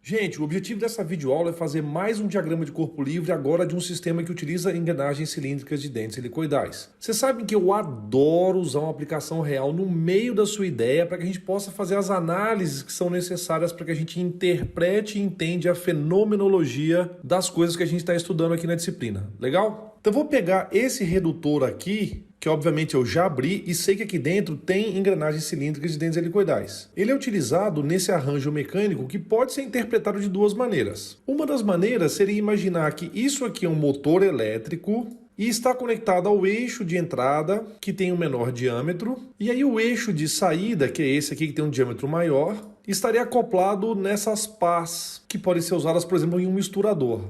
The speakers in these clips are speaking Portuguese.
Gente, o objetivo dessa videoaula é fazer mais um diagrama de corpo livre, agora de um sistema que utiliza engrenagens cilíndricas de dentes helicoidais. Vocês sabem que eu adoro usar uma aplicação real no meio da sua ideia para que a gente possa fazer as análises que são necessárias para que a gente interprete e entenda a fenomenologia das coisas que a gente está estudando aqui na disciplina. Legal? Então eu vou pegar esse redutor aqui, que obviamente eu já abri e sei que aqui dentro tem engrenagens cilíndricas de dentes helicoidais. Ele é utilizado nesse arranjo mecânico que pode ser interpretado de duas maneiras. Uma das maneiras seria imaginar que isso aqui é um motor elétrico e está conectado ao eixo de entrada, que tem um menor diâmetro, e aí o eixo de saída, que é esse aqui que tem um diâmetro maior, estaria acoplado nessas pás, que podem ser usadas, por exemplo, em um misturador.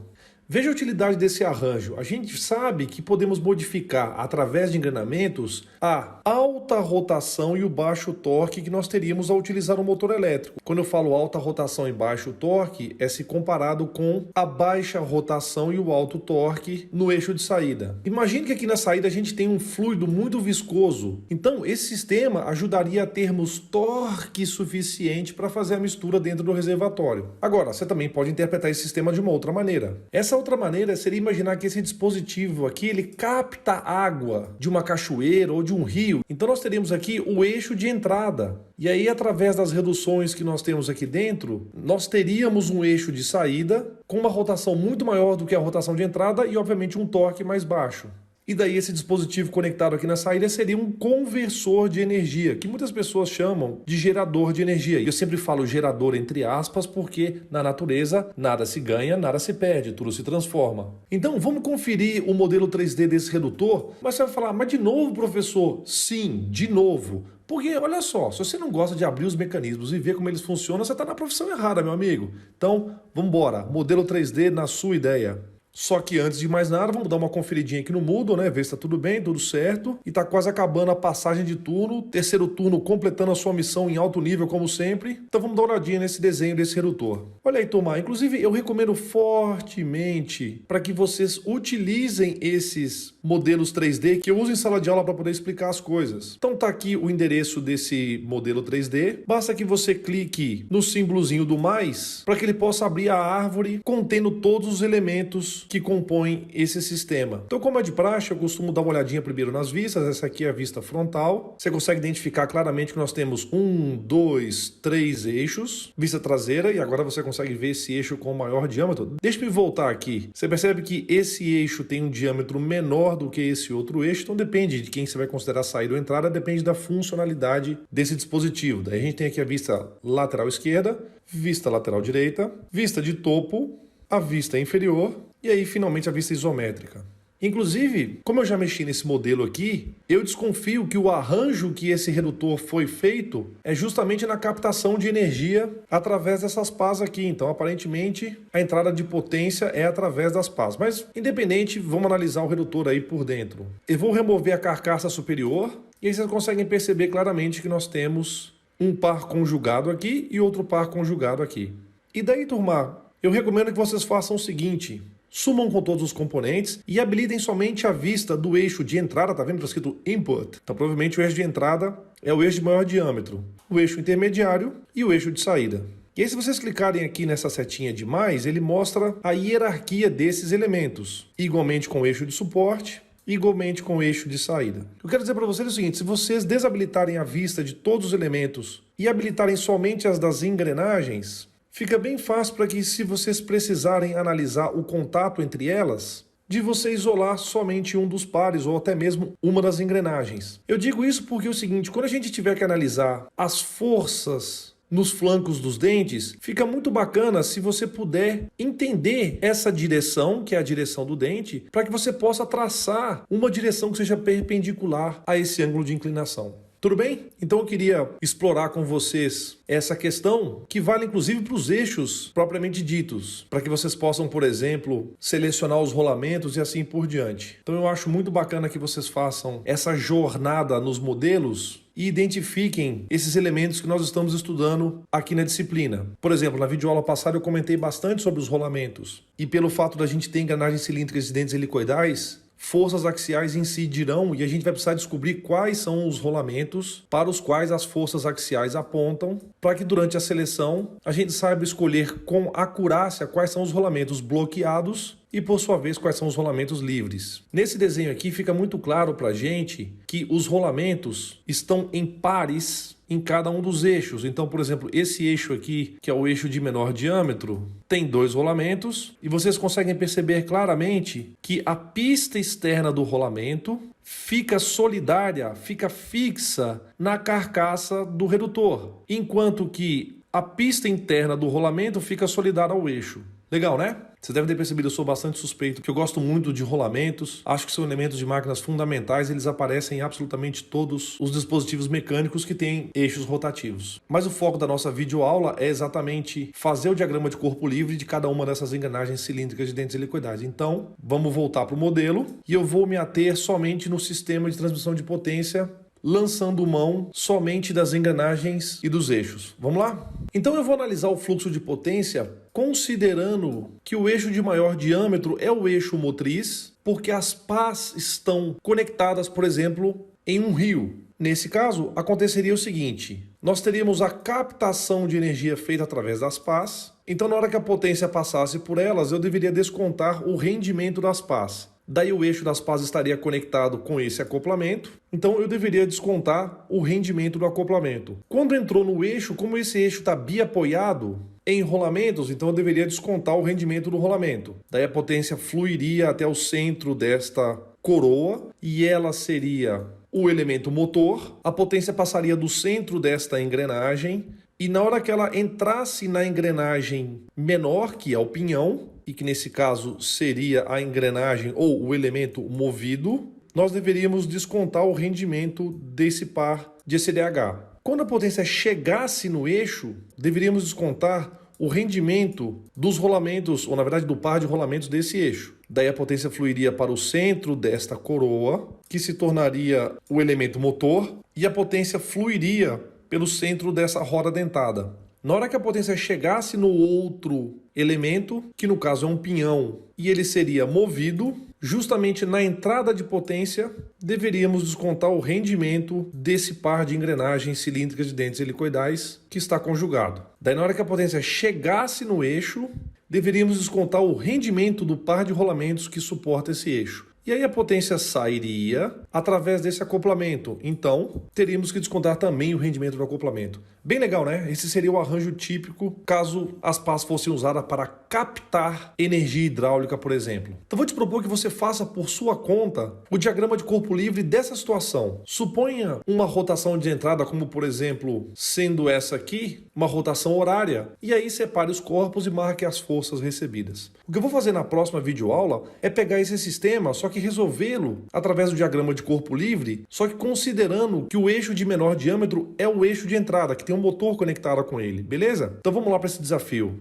Veja a utilidade desse arranjo. A gente sabe que podemos modificar, através de engrenamentos, a alta rotação e o baixo torque que nós teríamos ao utilizar um motor elétrico. Quando eu falo alta rotação e baixo torque, é se comparado com a baixa rotação e o alto torque no eixo de saída. Imagine que aqui na saída a gente tem um fluido muito viscoso. Então, esse sistema ajudaria a termos torque suficiente para fazer a mistura dentro do reservatório. Agora, você também pode interpretar esse sistema de uma outra maneira. Essa outra maneira seria imaginar que esse dispositivo aqui, ele capta água de uma cachoeira ou de um rio. Então nós teríamos aqui o eixo de entrada. E aí, através das reduções que nós temos aqui dentro, nós teríamos um eixo de saída com uma rotação muito maior do que a rotação de entrada e, obviamente, um torque mais baixo. E daí esse dispositivo conectado aqui na saída seria um conversor de energia, que muitas pessoas chamam de gerador de energia. E eu sempre falo gerador entre aspas, porque na natureza nada se ganha, nada se perde, tudo se transforma. Então vamos conferir o modelo 3D desse redutor, mas você vai falar, mas de novo, professor? Sim, de novo. Porque, olha só, se você não gosta de abrir os mecanismos e ver como eles funcionam, você está na profissão errada, meu amigo. Então, vamos embora. Modelo 3D na sua ideia. Só que antes de mais nada, vamos dar uma conferidinha aqui no Moodle, né? Ver se tá tudo bem, tudo certo. E tá quase acabando a passagem de turno, terceiro turno completando a sua missão em alto nível, como sempre. Então vamos dar uma olhadinha nesse desenho desse redutor. Olha aí, turma. Inclusive, eu recomendo fortemente para que vocês utilizem esses modelos 3D que eu uso em sala de aula para poder explicar as coisas. Então tá aqui o endereço desse modelo 3D. Basta que você clique no símbolozinho do mais para que ele possa abrir a árvore contendo todos os elementos que compõem esse sistema. Então, como é de praxe, eu costumo dar uma olhadinha primeiro nas vistas. Essa aqui é a vista frontal. Você consegue identificar claramente que nós temos 1, 2, 3 eixos. Vista traseira, e agora você consegue ver esse eixo com maior diâmetro. Deixa eu voltar aqui. Você percebe que esse eixo tem um diâmetro menor do que esse outro eixo, então depende de quem você vai considerar saída ou entrada, depende da funcionalidade desse dispositivo. Daí a gente tem aqui a vista lateral esquerda, vista lateral direita, vista de topo, a vista inferior e aí finalmente a vista isométrica. Inclusive, como eu já mexi nesse modelo aqui, eu desconfio que o arranjo que esse redutor foi feito é justamente na captação de energia através dessas pás aqui. Então, aparentemente, a entrada de potência é através das pás. Mas, independente, vamos analisar o redutor aí por dentro. Eu vou remover a carcaça superior e aí vocês conseguem perceber claramente que nós temos um par conjugado aqui e outro par conjugado aqui. E daí, turma, eu recomendo que vocês façam o seguinte: sumam com todos os componentes e habilitem somente a vista do eixo de entrada, tá vendo? Está escrito Input. Então, provavelmente o eixo de entrada é o eixo de maior diâmetro, o eixo intermediário e o eixo de saída. E aí, se vocês clicarem aqui nessa setinha de mais, ele mostra a hierarquia desses elementos, igualmente com o eixo de suporte, igualmente com o eixo de saída. Eu quero dizer para vocês o seguinte: se vocês desabilitarem a vista de todos os elementos e habilitarem somente as das engrenagens, fica bem fácil para que, se vocês precisarem analisar o contato entre elas, de você isolar somente um dos pares ou até mesmo uma das engrenagens. Eu digo isso porque é o seguinte: quando a gente tiver que analisar as forças nos flancos dos dentes, fica muito bacana se você puder entender essa direção, que é a direção do dente, para que você possa traçar uma direção que seja perpendicular a esse ângulo de inclinação. Tudo bem? Então eu queria explorar com vocês essa questão, que vale inclusive para os eixos propriamente ditos, para que vocês possam, por exemplo, selecionar os rolamentos e assim por diante. Então eu acho muito bacana que vocês façam essa jornada nos modelos e identifiquem esses elementos que nós estamos estudando aqui na disciplina. Por exemplo, na videoaula passada eu comentei bastante sobre os rolamentos. E pelo fato da gente ter engrenagens cilíndricas de dentes helicoidais, forças axiais incidirão e a gente vai precisar descobrir quais são os rolamentos para os quais as forças axiais apontam, para que durante a seleção a gente saiba escolher com acurácia quais são os rolamentos bloqueados e, por sua vez, quais são os rolamentos livres. Nesse desenho aqui fica muito claro para a gente que os rolamentos estão em pares em cada um dos eixos. Então, por exemplo, esse eixo aqui, que é o eixo de menor diâmetro, tem 2 rolamentos e vocês conseguem perceber claramente que a pista externa do rolamento fica solidária, fica fixa na carcaça do redutor, enquanto que a pista interna do rolamento fica solidária ao eixo. Legal, né? Você deve ter percebido, eu sou bastante suspeito, que eu gosto muito de rolamentos, acho que são elementos de máquinas fundamentais, eles aparecem em absolutamente todos os dispositivos mecânicos que têm eixos rotativos. Mas o foco da nossa videoaula é exatamente fazer o diagrama de corpo livre de cada uma dessas engrenagens cilíndricas de dentes helicoidais. Então, vamos voltar para o modelo e eu vou me ater somente no sistema de transmissão de potência, lançando mão somente das engrenagens e dos eixos. Vamos lá? Então eu vou analisar o fluxo de potência considerando que o eixo de maior diâmetro é o eixo motriz, porque as pás estão conectadas, por exemplo, em um rio. Nesse caso, aconteceria o seguinte: nós teríamos a captação de energia feita através das pás, então na hora que a potência passasse por elas, eu deveria descontar o rendimento das pás. Daí o eixo das pás estaria conectado com esse acoplamento, então eu deveria descontar o rendimento do acoplamento. Quando entrou no eixo, como esse eixo está biapoiado em rolamentos, então eu deveria descontar o rendimento do rolamento. Daí a potência fluiria até o centro desta coroa e ela seria o elemento motor. A potência passaria do centro desta engrenagem e na hora que ela entrasse na engrenagem menor, que é o pinhão, e que nesse caso seria a engrenagem ou o elemento movido, nós deveríamos descontar o rendimento desse par de ECDH. Quando a potência chegasse no eixo, deveríamos descontar o rendimento dos rolamentos, ou na verdade do par de rolamentos desse eixo. Daí a potência fluiria para o centro desta coroa, que se tornaria o elemento motor, e a potência fluiria pelo centro dessa roda dentada. Na hora que a potência chegasse no outro elemento, que no caso é um pinhão, e ele seria movido, justamente na entrada de potência, deveríamos descontar o rendimento desse par de engrenagens cilíndricas de dentes helicoidais que está conjugado. Daí na hora que a potência chegasse no eixo, deveríamos descontar o rendimento do par de rolamentos que suporta esse eixo. E aí a potência sairia através desse acoplamento. Então, teríamos que descontar também o rendimento do acoplamento. Bem legal, né? Esse seria o arranjo típico caso as pás fossem usadas para captar energia hidráulica, por exemplo. Então vou te propor que você faça por sua conta o diagrama de corpo livre dessa situação. Suponha uma rotação de entrada como, por exemplo, sendo essa aqui, uma rotação horária, e aí separe os corpos e marque as forças recebidas. O que eu vou fazer na próxima videoaula é pegar esse sistema, só que resolvê-lo através do diagrama de corpo livre, só que considerando que o eixo de menor diâmetro é o eixo de entrada, que tem um motor conectado com ele, beleza? Então vamos lá para esse desafio.